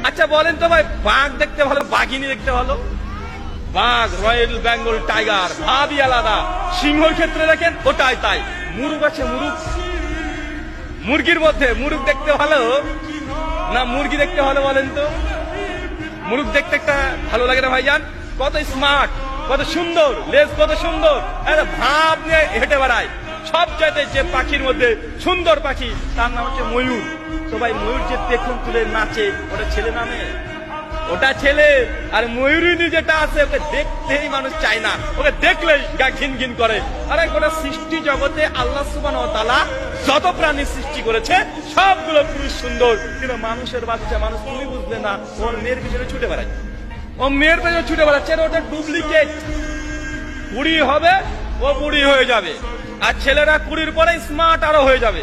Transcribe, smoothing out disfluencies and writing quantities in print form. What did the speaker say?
আচ্ছা বলেন তো ভাই, বাঘ দেখতে ভালো বাঘিনী দেখতে ভালো? বাঘ, রয়্যাল বেঙ্গল টাইগার, ভাবই আলাদা। সিংহর ক্ষেত্রে দেখেন ওটাই তাই। মুরুগ আছে, মুরুগ, মুরগির মধ্যে মুরুগ দেখতে ভালো না মুরগি দেখতে ভালো বলেন তো? মুরুগ দেখতে একটা ভালো লাগে না ভাইজান? কত স্মার্ট, কত সুন্দর, লেজ কত সুন্দর, ভাব নিয়ে হেঁটে বেড়ায়। সব চাইতে যে পাখির মধ্যে সুন্দর পাখি তার নাম হচ্ছে ময়ূর। তো ভাই ময়ূর যে দেখুন তুলে নাচে, ওটা ছেলে না মেয়ে? ওটা ছেলে। আর ময়ূরিনী যেটা আছে ওকে দেখতেই মানুষ চায় না, ওকে দেখলেই গা ঘিন ঘিন করে। আরে গোটা সৃষ্টি জগতে আল্লাহ সুবহানাহু ওয়া তাআলা যত প্রাণী সৃষ্টি করেছে সবগুলো পুরুষ সুন্দর, কিন্তু মানুষের বাচ্চা মানুষ তুমি বুঝলে না, ওর মেয়ের পিছনে ছুটে বেড়ায়। ও মেয়ের পেছনে ছুটে বেড়াচ্ছে, ওটা ডুপ্লিকেট। কুড়ি হবে ও বুড়ি হয়ে যাবে, আর ছেলেরা কুড়ির পরে স্মার্ট আরো হয়ে যাবে।